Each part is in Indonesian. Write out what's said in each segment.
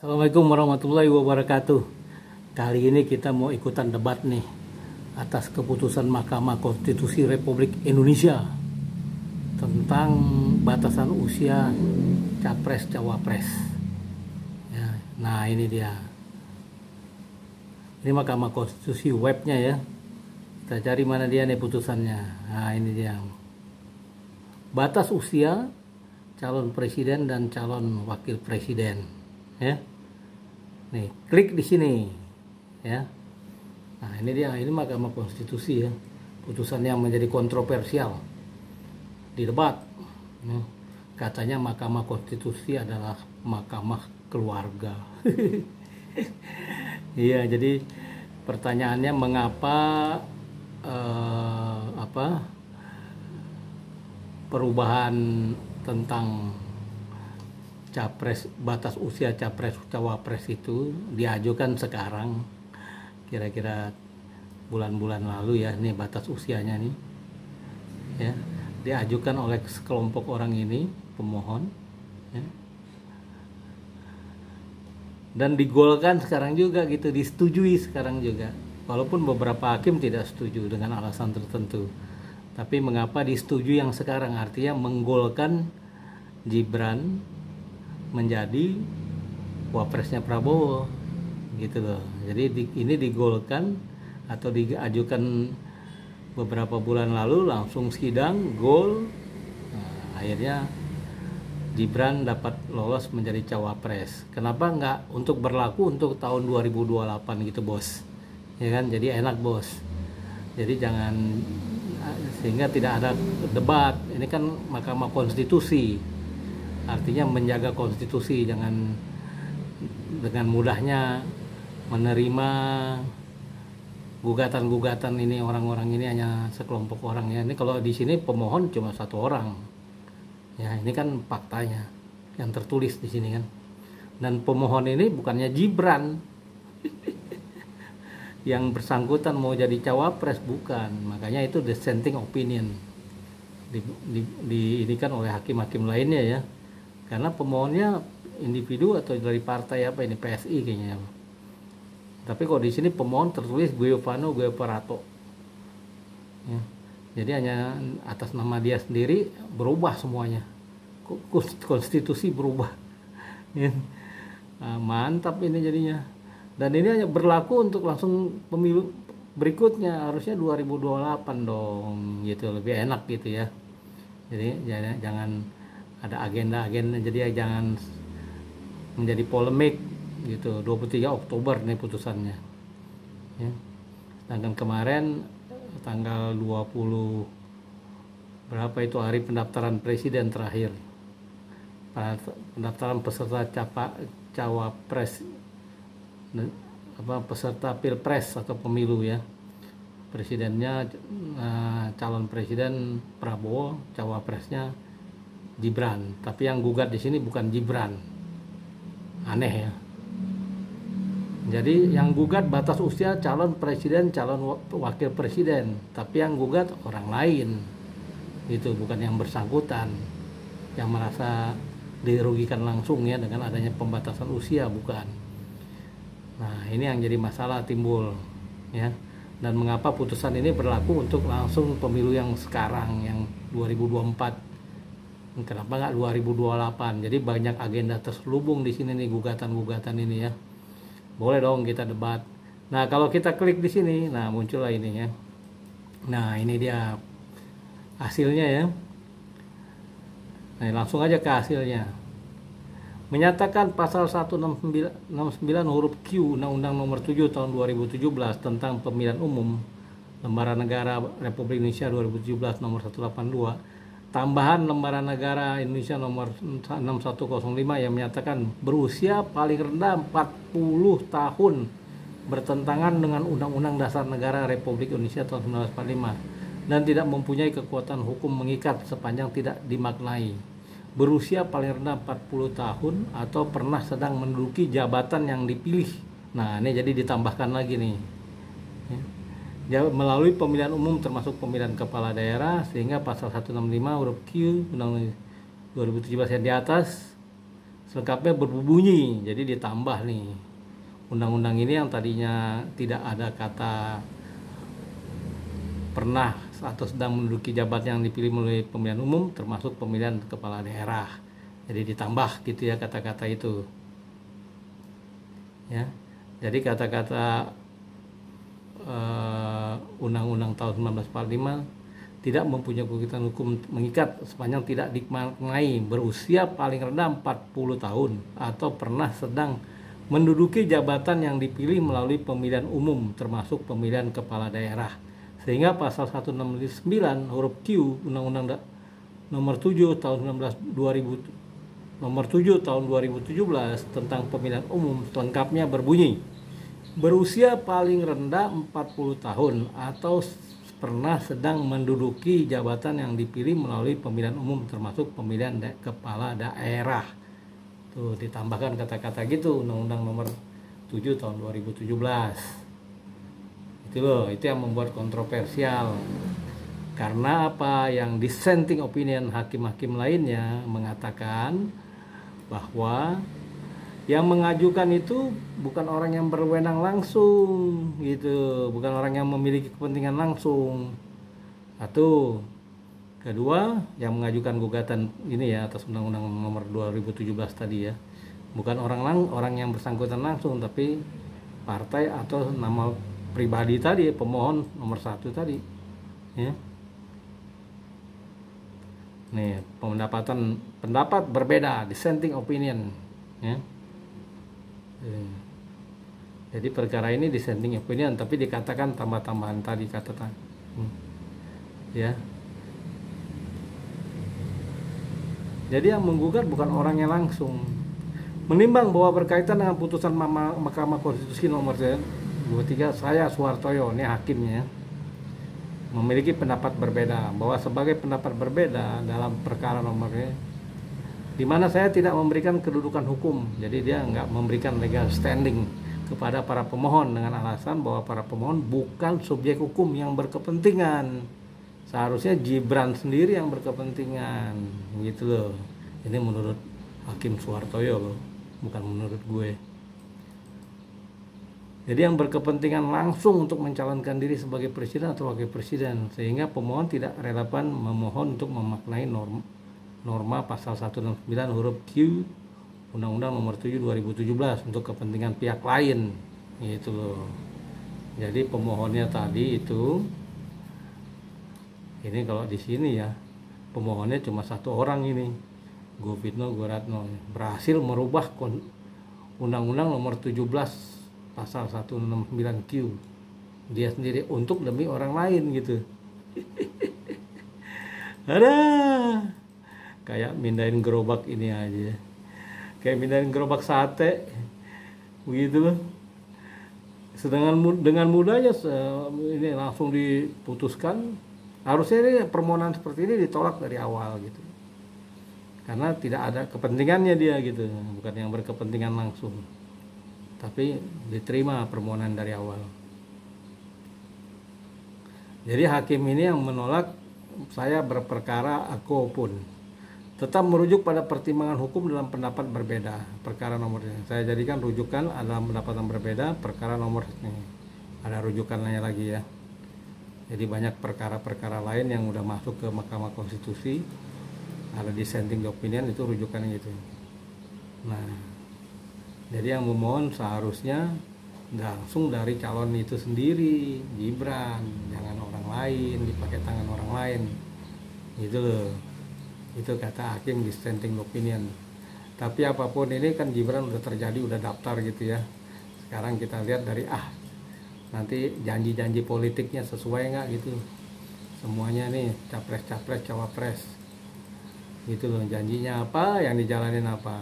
Assalamualaikum warahmatullahi wabarakatuh. Kali ini kita mau ikutan debat nih atas keputusan Mahkamah Konstitusi Republik Indonesia tentang batasan usia capres cawapres. Ya, nah ini dia. Ini Mahkamah Konstitusi webnya ya. Kita cari mana dia nih putusannya. Nah ini dia. Batas usia calon presiden dan calon wakil presiden. Ya. Nih, klik di sini ya. Nah, ini dia, ini Mahkamah Konstitusi ya. Putusan yang menjadi kontroversial di debat. Katanya Mahkamah Konstitusi adalah mahkamah keluarga. Iya, jadi pertanyaannya mengapa perubahan tentang capres, batas usia capres cawapres itu diajukan sekarang, kira-kira bulan-bulan lalu ya, nih batas usianya nih ya, diajukan oleh sekelompok orang ini pemohon ya. Dan digolkan sekarang juga gitu, disetujui sekarang juga, walaupun beberapa hakim tidak setuju dengan alasan tertentu. Tapi mengapa disetujui yang sekarang, artinya menggolkan Gibran menjadi wapresnya Prabowo gitu loh. Jadi ini digolkan atau diajukan beberapa bulan lalu, langsung sidang gol. Nah, akhirnya Gibran dapat lolos menjadi cawapres. Kenapa nggak untuk berlaku untuk tahun 2028 gitu bos, ya kan? Jadi enak bos, jadi jangan, sehingga tidak ada debat. Ini kan Mahkamah Konstitusi, artinya menjaga konstitusi, jangan dengan mudahnya menerima gugatan-gugatan ini. Orang-orang ini hanya sekelompok orang ya. Ini kalau di sini pemohon cuma satu orang ya, ini kan faktanya yang tertulis di sini kan. Dan pemohon ini bukannya Gibran yang bersangkutan mau jadi cawapres, bukan. Makanya itu dissenting opinion ini kan oleh hakim-hakim lainnya ya. Karena pemohonnya individu atau dari partai apa ini, PSI kayaknya. Tapi kalau di sini pemohon tertulis Giovanni Guevarato. Ya. Jadi hanya atas nama dia sendiri berubah semuanya. Konstitusi berubah. Ya. Nah, mantap ini jadinya. Dan ini hanya berlaku untuk langsung pemilu berikutnya, harusnya 2028 dong gitu, lebih enak gitu ya. Jadi jangan ada agenda-agenda, jadi jangan menjadi polemik gitu. 23 Oktober nih putusannya ya. Sedangkan kemarin tanggal 20 berapa itu hari pendaftaran presiden terakhir, pendaftaran peserta cawapres peserta pilpres atau pemilu ya. Presidennya calon presiden Prabowo, cawapresnya Gibran. Tapi yang gugat di sini bukan Gibran, aneh ya. Jadi yang gugat batas usia calon presiden, calon wakil presiden, tapi yang gugat orang lain itu, bukan yang bersangkutan yang merasa dirugikan langsung ya dengan adanya pembatasan usia, bukan. Nah ini yang jadi masalah timbul ya. Dan mengapa putusan ini berlaku untuk langsung pemilu yang sekarang, yang 2024? Kenapa nggak 2028? Jadi banyak agenda terselubung di sini nih, gugatan-gugatan ini ya. Boleh dong kita debat. Nah kalau kita klik di sini, nah muncullah ini ya. Nah ini dia hasilnya ya. Nah langsung aja ke hasilnya. Menyatakan pasal 169 huruf Q Undang-Undang Nomor 7 Tahun 2017 tentang Pemilihan Umum Lembaran Negara Republik Indonesia 2017 Nomor 182, tambahan Lembaran Negara Indonesia Nomor 6105 yang menyatakan berusia paling rendah 40 tahun bertentangan dengan Undang-Undang Dasar Negara Republik Indonesia tahun 1945 dan tidak mempunyai kekuatan hukum mengikat sepanjang tidak dimaknai. Berusia paling rendah 40 tahun atau pernah sedang menduduki jabatan yang dipilih. Nah ini jadi ditambahkan lagi nih ya, melalui pemilihan umum termasuk pemilihan kepala daerah, sehingga pasal 165 huruf Q Undang-Undang 2017 yang di atas selengkapnya berbunyi. Jadi ditambah nih, undang-undang ini yang tadinya tidak ada kata pernah atau sedang menduduki jabatan yang dipilih melalui pemilihan umum, termasuk pemilihan kepala daerah. Jadi ditambah gitu ya kata-kata itu. Ya, jadi kata-kata Undang-Undang tahun 1945 tidak mempunyai kekuatan hukum mengikat sepanjang tidak dimaknai berusia paling rendah 40 tahun atau pernah sedang menduduki jabatan yang dipilih melalui pemilihan umum termasuk pemilihan kepala daerah. Sehingga pasal 169 huruf Q Undang-Undang nomor 7 tahun 2017 tentang pemilihan umum selengkapnya berbunyi, berusia paling rendah 40 tahun atau pernah sedang menduduki jabatan yang dipilih melalui pemilihan umum termasuk pemilihan kepala daerah. Tuh ditambahkan kata-kata gitu Undang-Undang nomor 7 tahun 2017. Itu loh, itu yang membuat kontroversial. Karena apa? Yang dissenting opinion hakim-hakim lainnya mengatakan bahwa yang mengajukan itu bukan orang yang berwenang langsung gitu, bukan orang yang memiliki kepentingan langsung. Satu. Kedua, yang mengajukan gugatan ini ya atas Undang-Undang nomor 2017 tadi ya, bukan orang yang bersangkutan langsung, tapi partai atau nama pribadi tadi, pemohon nomor 1 tadi ya. Nih, pendapat berbeda, dissenting opinion ya. Jadi perkara ini dissenting opinion, tapi dikatakan tambah-tambahan tadi kata ya. Jadi yang menggugat bukan orangnya langsung. Menimbang bahwa berkaitan dengan putusan Mahkamah Konstitusi nomor 23, saya Suhartoyo, ini hakimnya, memiliki pendapat berbeda, bahwa sebagai pendapat berbeda dalam perkara nomornya, di mana saya tidak memberikan kedudukan hukum, jadi dia nggak memberikan legal standing kepada para pemohon dengan alasan bahwa para pemohon bukan subjek hukum yang berkepentingan. Seharusnya Gibran sendiri yang berkepentingan, gitu loh. Ini menurut Hakim Suhartoyo loh, bukan menurut gue. Jadi yang berkepentingan langsung untuk mencalonkan diri sebagai presiden atau wakil presiden, sehingga pemohon tidak relevan memohon untuk memaknai norma pasal 169 huruf Q Undang-Undang nomor 7 2017 untuk kepentingan pihak lain, gitu loh. Jadi pemohonnya tadi itu, ini kalau di sini ya, pemohonnya cuma satu orang ini, Govitno Guratno, berhasil merubah Undang-Undang nomor 17 pasal 169Q dia sendiri untuk demi orang lain gitu. Ada kayak mindahin gerobak ini aja, kayak mindahin gerobak sate begitu loh. Sedangkan dengan mudahnya ini langsung diputuskan. Harusnya ini permohonan seperti ini ditolak dari awal gitu, karena tidak ada kepentingannya dia gitu, bukan yang berkepentingan langsung, tapi diterima permohonan dari awal. Jadi hakim ini yang menolak saya berperkara aku pun tetap merujuk pada pertimbangan hukum dalam pendapat berbeda. Perkara nomornya saya jadikan rujukan dalam pendapat yang berbeda, perkara nomor ini ada rujukannya lagi ya. Jadi banyak perkara-perkara lain yang udah masuk ke Mahkamah Konstitusi, ada dissenting opinion, itu rujukannya gitu. Nah, jadi yang memohon seharusnya langsung dari calon itu sendiri, Gibran, jangan orang lain, dipakai tangan orang lain, gitu loh. Itu kata hakim dissenting opinion. Tapi apapun ini kan Gibran udah terjadi, udah daftar gitu ya. Sekarang kita lihat dari nanti janji-janji politiknya sesuai nggak gitu, semuanya nih capres-capres, cawapres gitu loh, janjinya apa, yang dijalanin apa.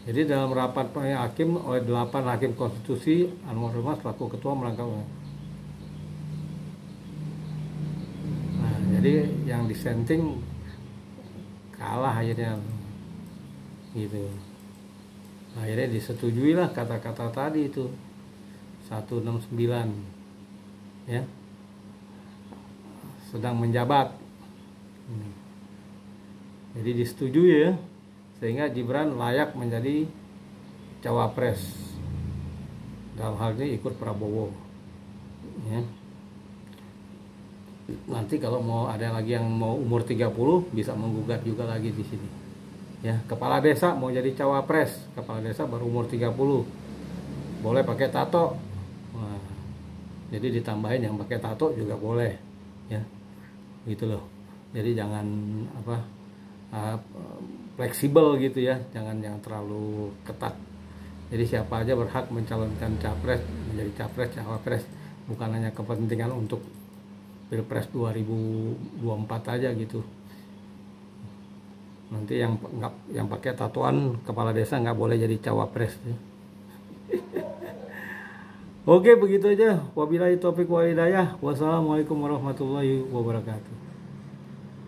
Jadi dalam rapat hakim oleh 8 hakim konstitusi, Anwar Umar selaku ketua melangkah. Nah, jadi yang dissenting kalah akhirnya gitu. Akhirnya disetujui lah kata-kata tadi itu 169 ya, sedang menjabat. Jadi disetujui ya sehingga Gibran layak menjadi cawapres. Dalam hal ini ikut Prabowo. Ya. Nanti kalau mau ada lagi yang mau umur 30 bisa menggugat juga lagi di sini. Ya, kepala desa mau jadi cawapres, kepala desa baru umur 30. Boleh pakai tato. Nah, jadi ditambahin yang pakai tato juga boleh. Ya. Gitu loh. Jadi jangan fleksibel gitu ya, jangan yang terlalu ketat. Jadi siapa aja berhak mencalonkan capres, menjadi capres, cawapres, bukan hanya kepentingan untuk Pilpres 2024 aja gitu. Nanti yang pakai tatoan kepala desa nggak boleh jadi cawapres. Oke, begitu aja. Wabillahi taufiq wal hidayah. Wassalamualaikum warahmatullahi wabarakatuh.